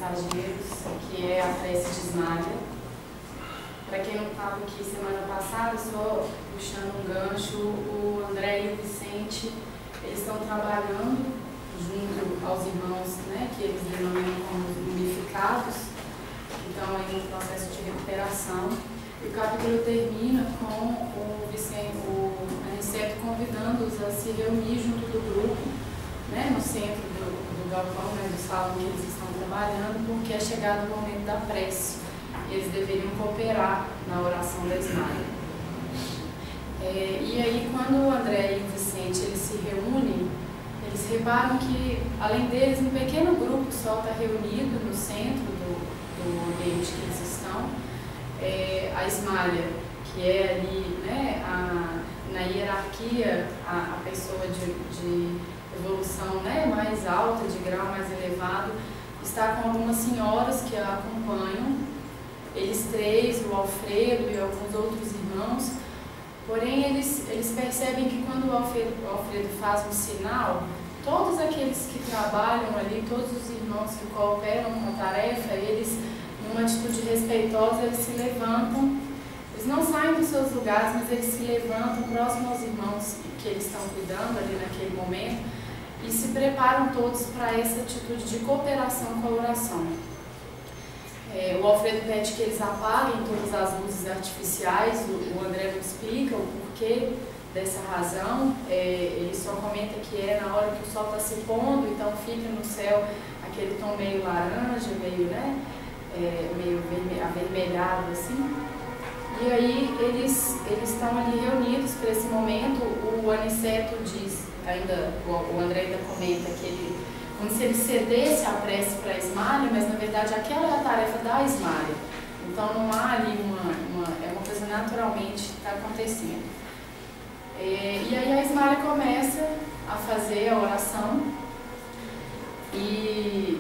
mensageiros, que é a prece de Ismália. Para quem não estava aqui semana passada, só puxando um gancho, o André e o Vicente, eles estão trabalhando junto aos irmãos, né, que eles denominam como unificados, que estão aí no processo de recuperação. E o capítulo termina com o Aniceto convidando-os a se reunir junto do grupo, né, no centro do galpão, né, do salão que eles estão trabalhando, porque é chegado o momento da prece. Eles deveriam cooperar na oração da Ismália. E aí, quando o André e o Vicente eles se reúnem, eles reparam que, além deles, um pequeno grupo só está reunido no centro do ambiente que eles estão. A Ismália, que é ali, né, na hierarquia, a pessoa de evolução, né, mais alta, de grau mais elevado, está com algumas senhoras que a acompanham, eles três, o Alfredo e alguns outros irmãos. Porém, eles percebem que quando o Alfredo faz um sinal, todos aqueles que trabalham ali, todos os irmãos que cooperam com a tarefa, eles, numa atitude respeitosa, eles se levantam. Eles não saem dos seus lugares, mas eles se levantam próximo aos irmãos que eles estão cuidando ali naquele momento e se preparam todos para essa atitude de cooperação com a oração. O Alfredo pede que eles apaguem todas as luzes artificiais. O André não explica o porquê dessa razão. Ele só comenta que é na hora que o sol está se pondo, então fica no céu aquele tom meio laranja, meio, né, meio avermelhado assim. E aí eles estão ali reunidos para esse momento. O Aniceto diz, o André ainda comenta que ele, como se ele cedesse a prece para a Ismália, mas na verdade aquela é a tarefa da Ismália. Então não há ali é uma coisa naturalmente que está acontecendo. E aí a Ismália começa a fazer a oração e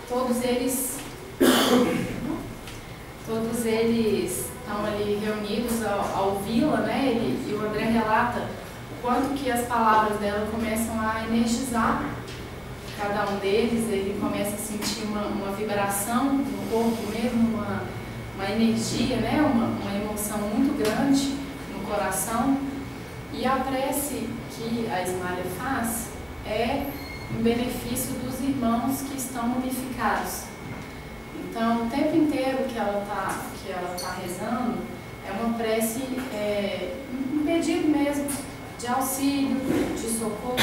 todos eles estão ali reunidos ao ouvi-la, né? E o André relata o quanto que as palavras dela começam a energizar cada um deles. Ele começa a sentir uma vibração no corpo mesmo, uma energia, né? uma emoção muito grande no coração. E a prece que a Ismália faz é em benefício dos irmãos que estão unificados. Então, o tempo inteiro que ela tá rezando é uma prece, um pedido mesmo de auxílio, de socorro,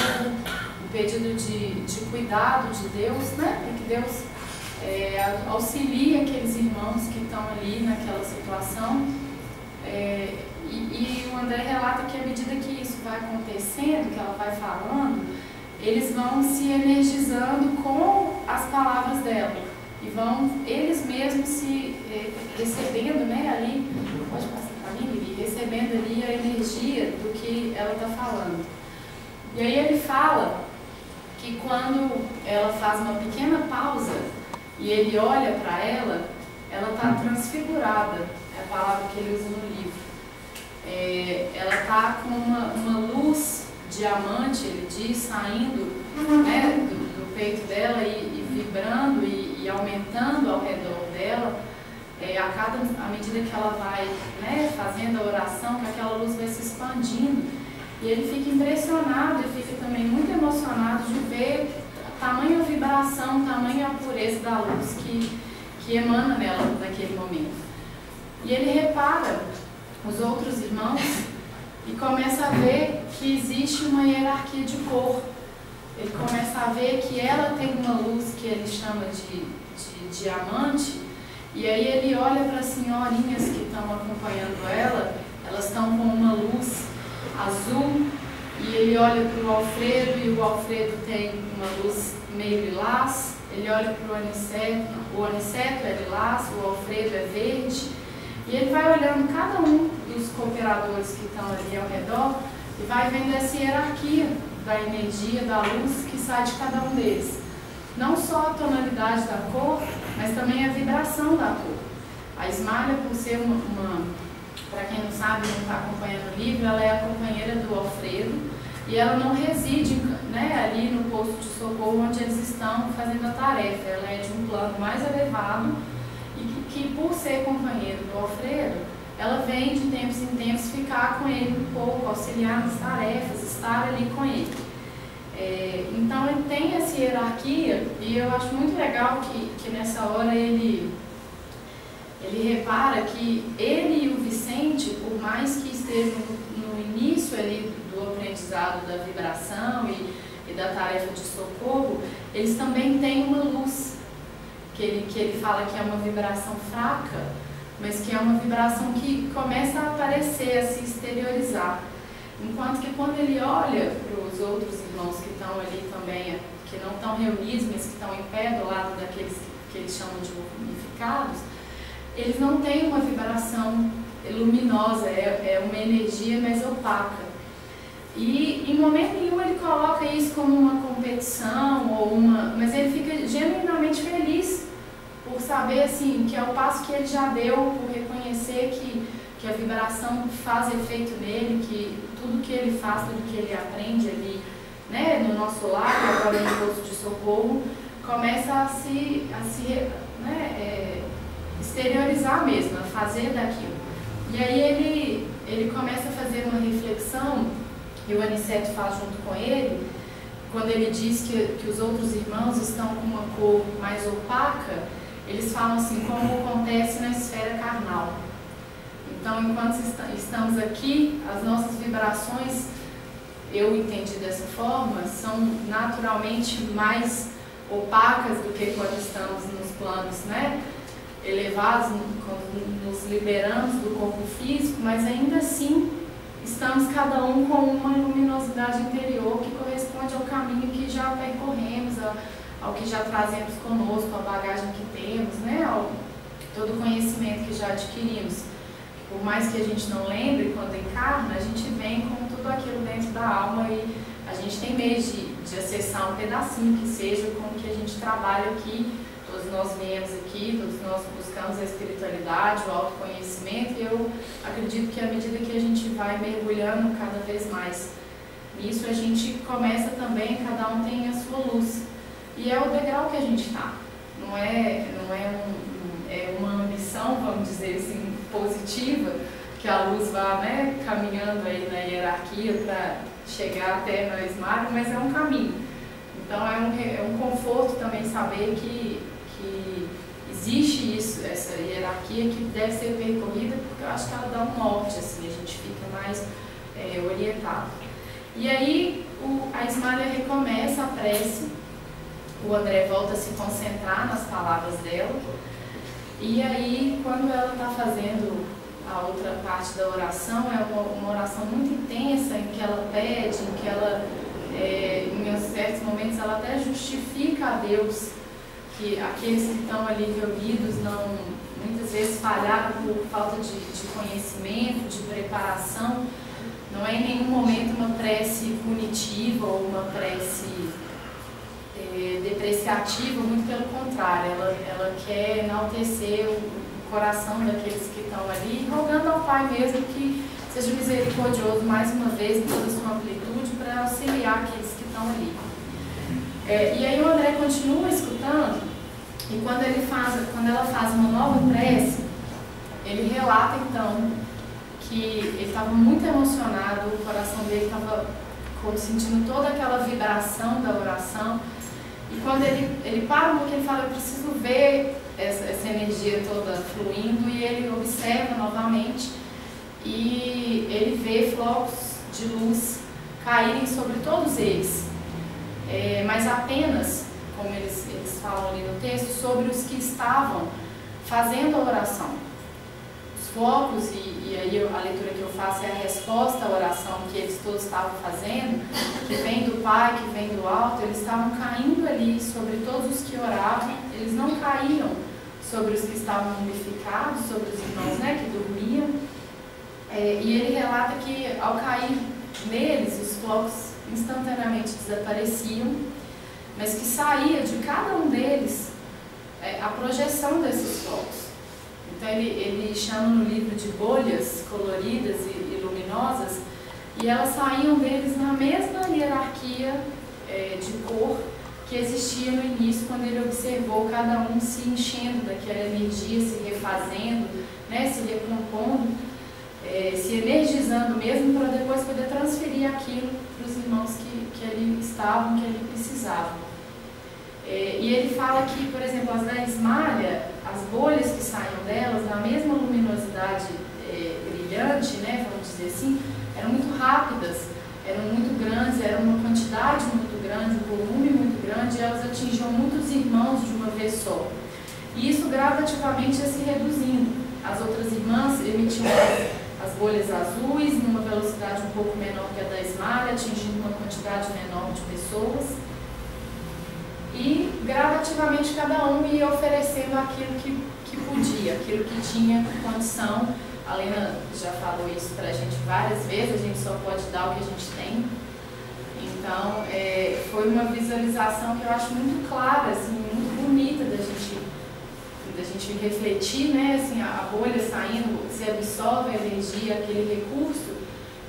um pedido de cuidado de Deus, né? Para que Deus auxilie aqueles irmãos que estão ali naquela situação. E o André relata que à medida que isso vai acontecendo, que ela vai falando, eles vão se energizando com as palavras dela e vão eles mesmos se recebendo, né, ali, pode passar para mim, Lili, recebendo ali a energia do que ela está falando. E aí ele fala que quando ela faz uma pequena pausa e ele olha para ela está transfigurada, é a palavra que ele usa no livro. Ela está com uma luz diamante, ele diz, saindo, né, do peito dela e vibrando e aumentando ao redor dela, à medida que ela vai, né, fazendo a oração, que aquela luz vai se expandindo. E ele fica impressionado e fica também muito emocionado de ver tamanha vibração, tamanha pureza da luz que emana nela naquele momento. E ele repara os outros irmãos e começa a ver que existe uma hierarquia de cor. Ele começa a ver que ela tem uma luz que ele chama de diamante, e aí ele olha para as senhorinhas que estão acompanhando ela, elas estão com uma luz azul, e ele olha para o Alfredo, e o Alfredo tem uma luz meio lilás. Ele olha para o Aniceto é lilás, o Alfredo é verde, e ele vai olhando cada um dos cooperadores que estão ali ao redor e vai vendo essa hierarquia da energia, da luz que sai de cada um deles. Não só a tonalidade da cor, mas também a vibração da cor. A Ismália, por ser para quem não sabe, não está acompanhando o livro, ela é a companheira do Alfredo e ela não reside, né, ali no posto de socorro onde eles estão fazendo a tarefa. Ela é de um plano mais elevado e que por ser companheiro do alfredo, ela vem de tempos em tempos ficar com ele um pouco, auxiliar nas tarefas, estar ali com ele. Então ele tem essa hierarquia e eu acho muito legal que nessa hora ele repara que ele e o Vicente, por mais que estejam no início ali do aprendizado da vibração e da tarefa de socorro, eles também têm uma luz, que ele fala que é uma vibração fraca, mas que é uma vibração que começa a aparecer, a se exteriorizar. Enquanto que quando ele olha para os outros irmãos que estão ali também, que não estão reunidos, mas que estão em pé do lado daqueles que eles chamam de unificados, eles não têm uma vibração luminosa, é uma energia mais opaca. E em momento nenhum ele coloca isso como uma competição, mas ele fica genuinamente feliz por saber assim, que é o passo que ele já deu, por reconhecer que a vibração faz efeito nele, que tudo que ele faz, tudo que ele aprende ali, né, no nosso lar, agora no posto de socorro, começa a se exteriorizar mesmo, a fazer daquilo. E aí ele começa a fazer uma reflexão, e o Aniceto faz junto com ele, quando ele diz que os outros irmãos estão com uma cor mais opaca, eles falam assim, como acontece na esfera carnal. Então, enquanto estamos aqui, as nossas vibrações, eu entendi dessa forma, são naturalmente mais opacas do que quando estamos nos planos, né, elevados, quando nos liberamos do corpo físico, mas ainda assim estamos cada um com uma luminosidade interior que corresponde ao caminho que já percorremos, ao que já trazemos conosco, à bagagem que temos, né, ao todo o conhecimento que já adquirimos. Por mais que a gente não lembre quando encarna, a gente vem com tudo aquilo dentro da alma e a gente tem meio de acessar um pedacinho que seja como que a gente trabalha aqui. Todos nós viemos aqui, todos nós buscamos a espiritualidade, o autoconhecimento, e eu acredito que à medida que a gente vai mergulhando cada vez mais nisso, a gente começa também, cada um tem a sua luz. E é o degrau que a gente está. Não é uma ambição, vamos dizer assim, positiva, que a luz vá, né, caminhando aí na hierarquia para chegar até nós magos, mas é um caminho. Então é um conforto também saber que existe isso, essa hierarquia que deve ser percorrida, porque eu acho que ela dá um norte, assim, a gente fica mais orientado. E aí a Ismália recomeça a prece, o André volta a se concentrar nas palavras dela, e aí quando ela está fazendo a outra parte da oração, é uma oração muito intensa, em que ela pede, em que ela, em certos momentos, ela até justifica a Deus que aqueles que estão ali reunidos muitas vezes falharam por falta de conhecimento, de preparação. Não é em nenhum momento uma prece punitiva ou uma prece depreciativa, muito pelo contrário, ela quer enaltecer o coração daqueles que estão ali, rogando ao Pai mesmo que seja misericordioso mais uma vez em toda a sua amplitude para auxiliar aqueles que estão ali. E aí o André continua escutando, e quando ela faz uma nova prece, ele relata então que ele estava muito emocionado, o coração dele estava sentindo toda aquela vibração da oração, e quando ele para um pouquinho, ele fala, eu preciso ver essa energia toda fluindo, e ele observa novamente, e ele vê flocos de luz caírem sobre todos eles. Mas apenas, como eles falam ali no texto, sobre os que estavam fazendo a oração. Os flocos, e aí a leitura que eu faço é a resposta à oração que eles todos estavam fazendo, que vem do Pai, que vem do alto, eles estavam caindo ali sobre todos os que oravam, eles não caíram sobre os que estavam mumificados, sobre os irmãos, né, que dormiam. E ele relata que ao cair neles, os flocos instantaneamente desapareciam, mas que saía de cada um deles a projeção desses flocos. Então ele chama no livro de bolhas coloridas e luminosas, e elas saíam deles na mesma hierarquia de cor que existia no início, quando ele observou cada um se enchendo daquela energia, se refazendo, né, se recompondo, se energizando mesmo, para depois poder transferir aquilo para os irmãos que ali estavam, que ali precisavam. E ele fala que, por exemplo, as da esmalha, as bolhas que saíam delas, na mesma luminosidade brilhante, né, vamos dizer assim, eram muito rápidas, eram muito grandes, era uma quantidade muito grande, um volume muito grande, e elas atingiam muitos irmãos de uma vez só. E isso gradativamente ia se reduzindo. As outras irmãs emitiam as bolhas azuis numa velocidade um pouco menor que a da esmalha, atingindo uma quantidade menor de pessoas. E gradativamente cada um ia oferecendo aquilo que podia, aquilo que tinha condição. A Lena já falou isso para a gente várias vezes, a gente só pode dar o que a gente tem. Então, foi uma visualização que eu acho muito clara, assim, muito bonita da gente refletir, né? Assim, a bolha saindo, você absorve a energia, aquele recurso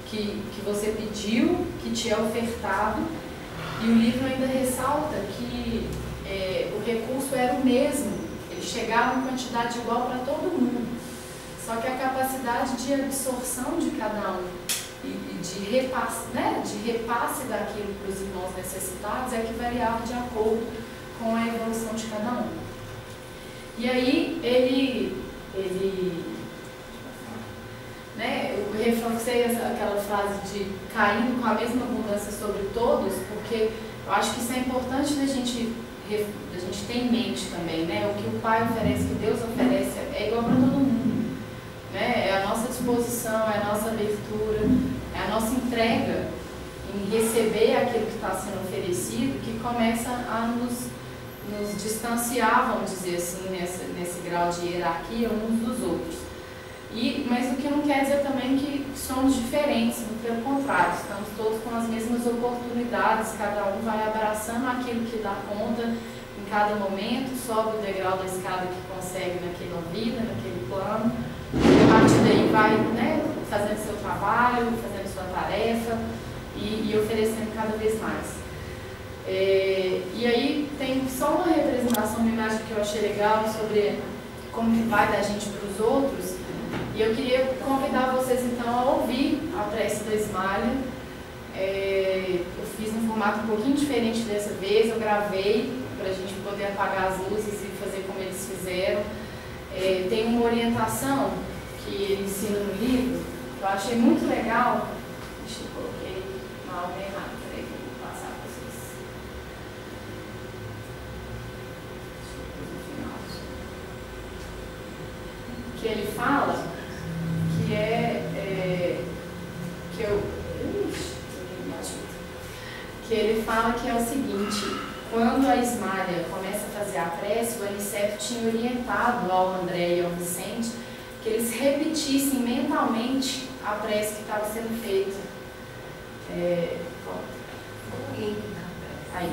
que você pediu, que te é ofertado. E o livro ainda ressalta que o recurso era o mesmo, ele chegava em quantidade igual para todo mundo. Só que a capacidade de absorção de cada um e de repasse, né, de repasse daquilo para os irmãos necessitados é que variava de acordo com a evolução de cada um. E aí né, eu reforcei aquela frase de caindo com a mesma abundância sobre todos, porque eu acho que isso é importante da gente ter em mente também, né? O que o Pai oferece, que Deus oferece, é igual para todo mundo. Né? É a nossa disposição, é a nossa abertura, é a nossa entrega em receber aquilo que está sendo oferecido, que começa a nos distanciar, vamos dizer assim, nesse grau de hierarquia uns dos outros. Mas o que não quer dizer também que somos diferentes, pelo contrário, estamos todos com as mesmas oportunidades, cada um vai abraçando aquilo que dá conta em cada momento, sobe o degrau da escada que consegue naquela vida, naquele plano. E a partir daí vai, né, fazendo seu trabalho, fazendo sua tarefa e oferecendo cada vez mais. E aí tem só uma representação, uma imagem que eu achei legal sobre como que vai da gente para os outros. E eu queria convidar vocês então a ouvir a prece da esmalha. Eu fiz um formato um pouquinho diferente dessa vez, eu gravei para a gente poder apagar as luzes e fazer como eles fizeram. Tem uma orientação que ele ensina no livro, que eu achei muito legal. Deixa eu coloquei na aula errada, peraí que eu vou passar para vocês. Que ele fala que ele fala que é o seguinte: quando a esmalha começa a fazer a prece, o Aniceto tinha orientado ao André e ao Vicente que eles repetissem mentalmente a prece que estava sendo feita. Aí,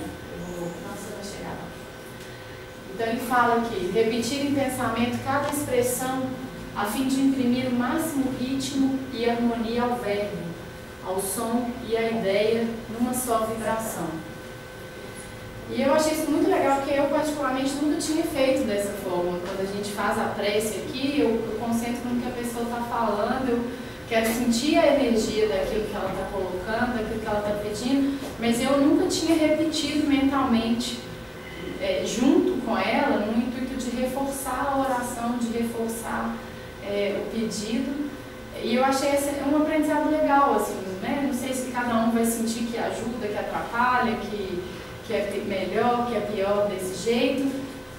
nossa, vai chegar lá. Então ele fala aqui: repetir em pensamento cada expressão a fim de imprimir o máximo ritmo e harmonia ao verbo, ao som e à ideia numa só vibração. E eu achei isso muito legal, porque eu particularmente nunca tinha feito dessa forma. Quando a gente faz a prece aqui, eu concentro no que a pessoa está falando, eu quero sentir a energia daquilo que ela está colocando, daquilo que ela está pedindo, mas eu nunca tinha repetido mentalmente junto com ela, no intuito de reforçar a oração, de reforçar o pedido. E eu achei um aprendizado legal, assim, né? Não sei se cada um vai sentir que ajuda, que atrapalha, que é melhor, que é pior desse jeito,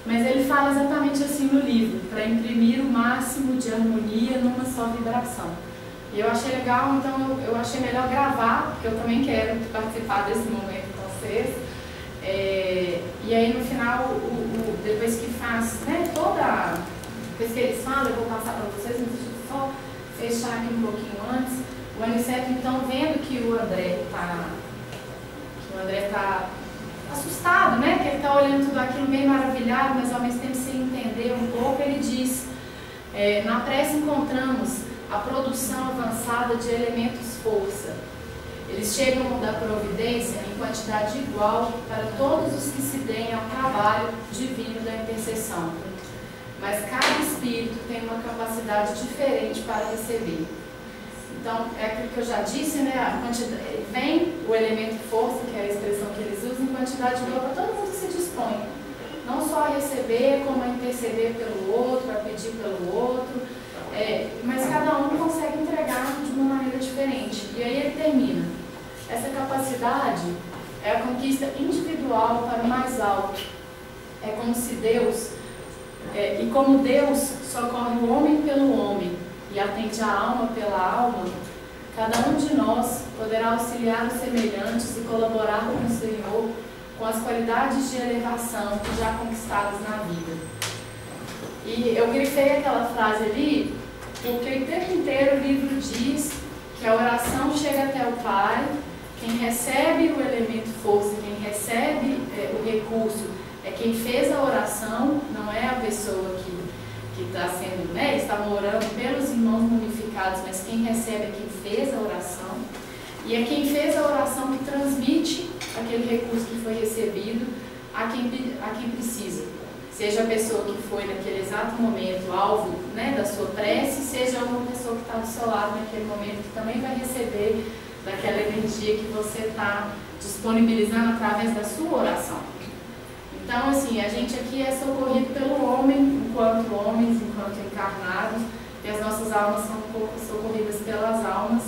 mas ele fala exatamente assim no livro, para imprimir o máximo de harmonia numa só vibração. E eu achei legal, então eu achei melhor gravar, porque eu também quero participar desse momento com vocês. E aí no final, depois que faz, né, depois que eles falam, eu vou passar para vocês, mas deixa eu só fechar aqui um pouquinho antes. O Aniceto, então, vendo que o André está assustado, né? Que ele está olhando tudo aquilo bem maravilhado, mas ao mesmo tempo sem entender um pouco, ele diz: na prece encontramos a produção avançada de elementos força. eles chegam da providência em quantidade igual para todos os que se deem ao trabalho divino da intercessão. Mas cada espírito tem uma capacidade diferente para receber. Então, é aquilo que eu já disse, né? Vem o elemento força, que é a expressão que eles usam, em quantidade igual para todo mundo que se dispõe. Não só a receber, como a interceder pelo outro, a pedir pelo outro. Mas cada um consegue entregar de uma maneira diferente. E aí ele termina. Essa capacidade é a conquista individual para o mais alto. É como se Deus, e como Deus socorre o homem pelo homem e atende a alma pela alma, cada um de nós poderá auxiliar os semelhantes e colaborar com o Senhor com as qualidades de elevação já conquistadas na vida. E eu grifei aquela frase ali, porque o tempo inteiro o livro diz que a oração chega até o Pai, quem recebe o elemento força, quem recebe o recurso, é quem fez a oração, não é a pessoa que está sendo, né? Estavam orando pelos irmãos mumificados, mas quem recebe é quem fez a oração. E é quem fez a oração que transmite aquele recurso que foi recebido a quem precisa. Seja a pessoa que foi naquele exato momento alvo, né, da sua prece, seja uma pessoa que está do seu lado naquele momento que também vai receber daquela energia que você está disponibilizando através da sua oração. Então, assim, a gente aqui é socorrido pelo homem, enquanto homens, enquanto encarnados, e as nossas almas são socorridas pelas almas.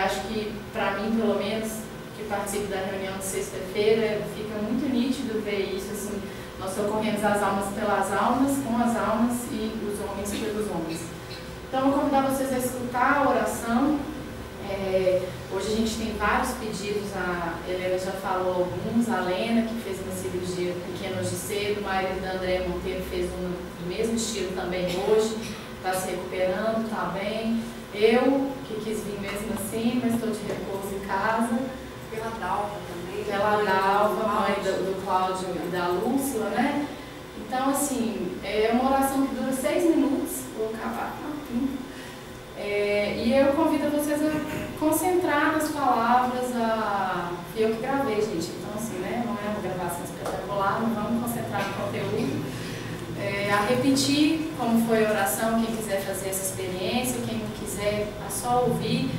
Acho que, para mim, pelo menos, que participo da reunião de sexta-feira, fica muito nítido ver isso, assim, nós socorremos as almas pelas almas, com as almas, e os homens pelos homens. Então, eu vou convidar vocês a escutar a oração. Hoje a gente tem vários pedidos, a Helena já falou alguns, a Lena, que fez uma cirurgia pequena hoje cedo, o marido da Andréia Monteiro fez uma do mesmo estilo também hoje, está se recuperando, está bem. Eu, que quis vir mesmo assim, mas estou de repouso em casa. Pela Dalva também. Pela Dalva, mãe do Cláudio e da Lúcila, né? Então, assim, é uma oração que dura 6 minutos, vou acabar rapidinho. E eu convido vocês a concentrar nas palavras, eu que gravei, gente, então assim, né, não é uma gravação espetacular, mas vamos concentrar no conteúdo, a repetir como foi a oração, quem quiser fazer essa experiência, quem não quiser, é só ouvir.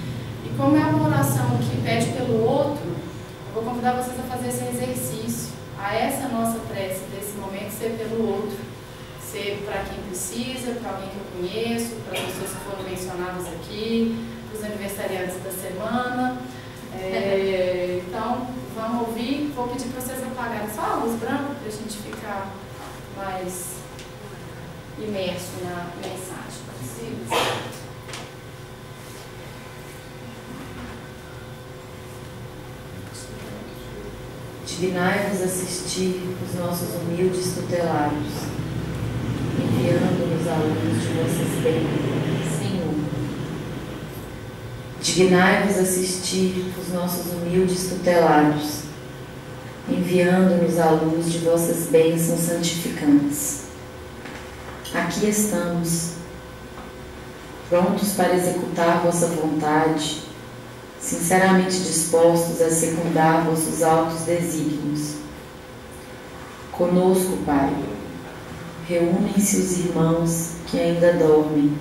E como é uma oração que pede pelo outro, eu vou convidar vocês a fazer esse exercício, a essa nossa prece desse momento ser pelo outro. Ser para quem precisa, para alguém que eu conheço, para as pessoas que foram mencionadas aqui, para os aniversariantes da semana. Então, vamos ouvir. Vou pedir para vocês apagarem só a luz branca, para a gente ficar mais imerso na mensagem. Dignai-vos assistir os nossos humildes tutelados, enviando-nos a luz de vossas bênçãos, Senhor. Dignai-vos assistir os nossos humildes tutelados, enviando-nos a luz de vossas bênçãos santificantes. Aqui estamos, prontos para executar vossa vontade, sinceramente dispostos a secundar vossos altos desígnios. Conosco, Pai, reúnem-se os irmãos que ainda dormem,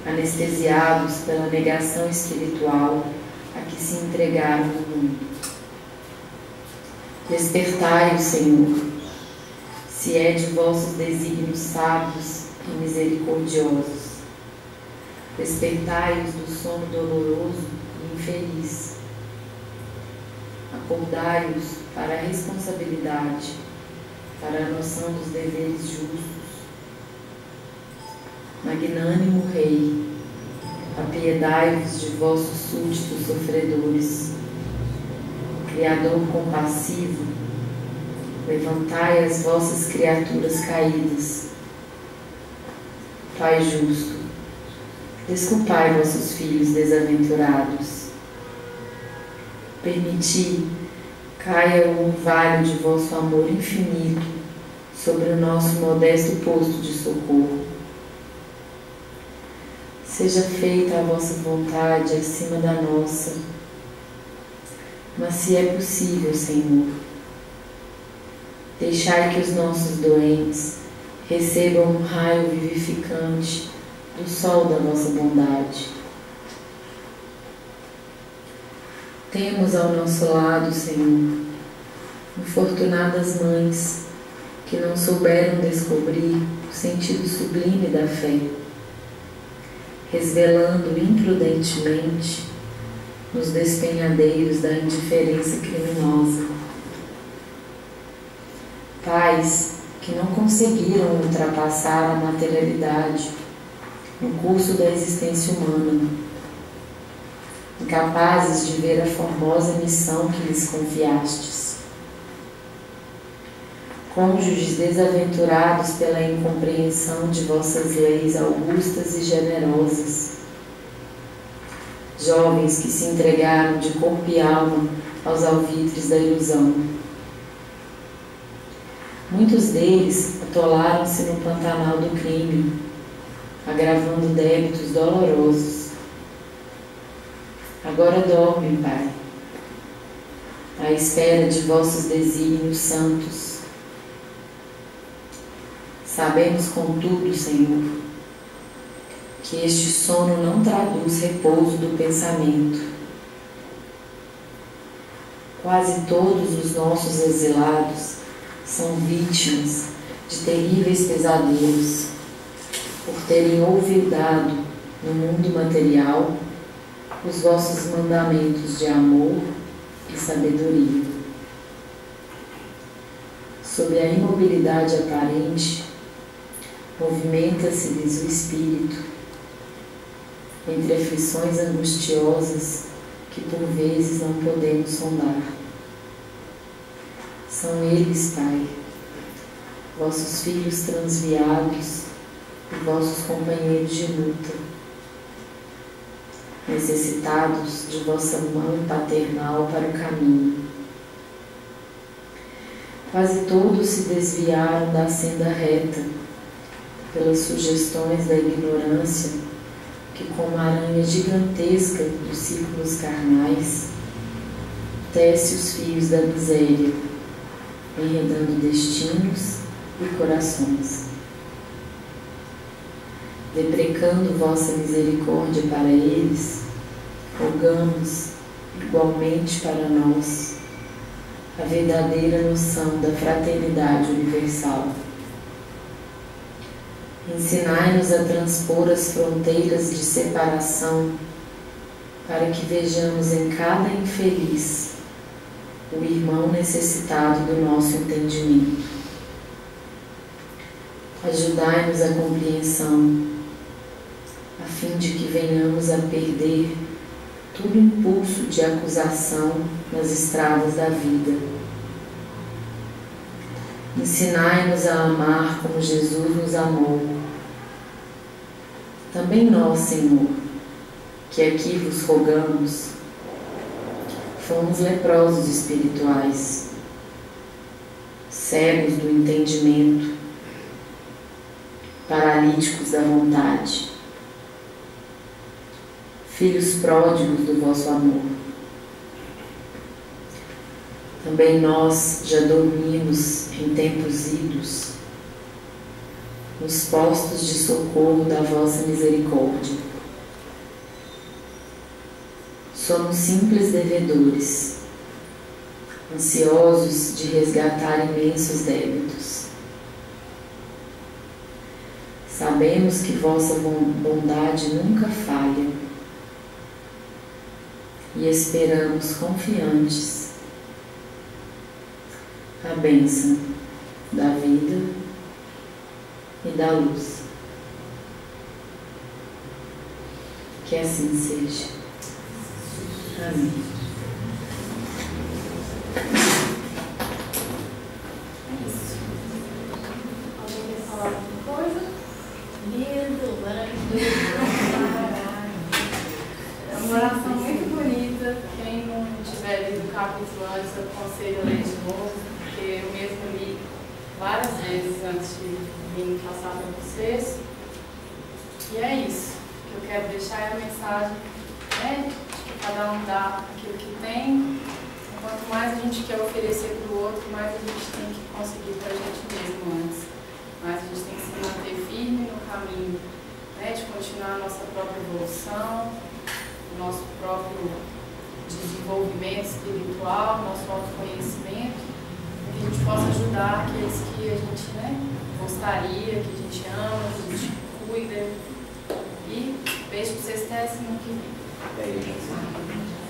anestesiados pela negação espiritual a que se entregaram no mundo. Despertai-os, Senhor, se é de vossos desígnios sábios e misericordiosos. Despertai-os do sono doloroso e infeliz. Acordai-os para a responsabilidade, para a noção dos deveres justos. Magnânimo Rei, apiedai-vos de vossos súditos sofredores. Criador compassivo, levantai as vossas criaturas caídas. Pai justo, desculpai vossos filhos desaventurados. Permiti caia o orvalho de vosso amor infinito sobre o nosso modesto posto de socorro. Seja feita a vossa vontade acima da nossa, Mas se é possível, Senhor, deixai que os nossos doentes recebam um raio vivificante do sol da vossa bondade. Temos ao nosso lado, Senhor, infortunadas mães que não souberam descobrir o sentido sublime da fé, resvelando imprudentemente nos despenhadeiros da indiferença criminosa. Pais que não conseguiram ultrapassar a materialidade no curso da existência humana, incapazes de ver a formosa missão que lhes confiastes. Cônjuges desaventurados pela incompreensão de vossas leis augustas e generosas. Jovens que se entregaram de corpo e alma aos alvitres da ilusão. Muitos deles atolaram-se no pantanal do crime, agravando débitos dolorosos. Agora dormem, Pai, à espera de vossos desígnios santos. Sabemos, contudo, Senhor, que este sono não traduz repouso do pensamento. Quase todos os nossos exilados são vítimas de terríveis pesadelos, por terem olvidado no mundo material os vossos mandamentos de amor e sabedoria. Sob a imobilidade aparente, movimenta-se-lhes o espírito, entre aflições angustiosas que por vezes não podemos sondar. São eles, Pai, vossos filhos transviados e vossos companheiros de luta, necessitados de vossa mão paternal para o caminho. Quase todos se desviaram da senda reta pelas sugestões da ignorância que, como a aranha gigantesca dos círculos carnais, tece os fios da miséria, enredando destinos e corações. Deprecando vossa misericórdia para eles, rogamos igualmente para nós a verdadeira noção da fraternidade universal. Ensinai-nos a transpor as fronteiras de separação, para que vejamos em cada infeliz o irmão necessitado do nosso entendimento. Ajudai-nos a compreensão, a fim de que venhamos a perder todo impulso de acusação nas estradas da vida. Ensinai-nos a amar como Jesus nos amou. Também nós, Senhor, que aqui vos rogamos, fomos leprosos espirituais, cegos do entendimento, paralíticos da vontade, filhos pródigos do vosso amor. Também nós já dormimos em tempos idos, nos postos de socorro da vossa misericórdia. Somos simples devedores, ansiosos de resgatar imensos débitos. Sabemos que vossa bondade nunca falha e esperamos confiantes a bênção da vida e da luz. Que assim seja. Amém. É isso. Alguém quer falar alguma coisa? Lindo, maravilhoso. É uma oração muito bonita. Quem não tiver lido o capítulo antes, eu aconselho a ler de novo, porque eu mesmo li várias vezes antes de vir passar para vocês. E é isso que eu quero deixar, é a mensagem, né? Que cada um dá aquilo que tem quanto mais a gente quer oferecer para o outro, mais a gente tem que conseguir para a gente mesmo antes. Mas a gente tem que se manter firme no caminho, né, de continuar a nossa própria evolução, o nosso próprio desenvolvimento espiritual, nosso autoconhecimento, que a gente possa ajudar aqueles que a gente, né, gostaria, que a gente ama, que a gente cuida. E beijo para vocês até semana que vem.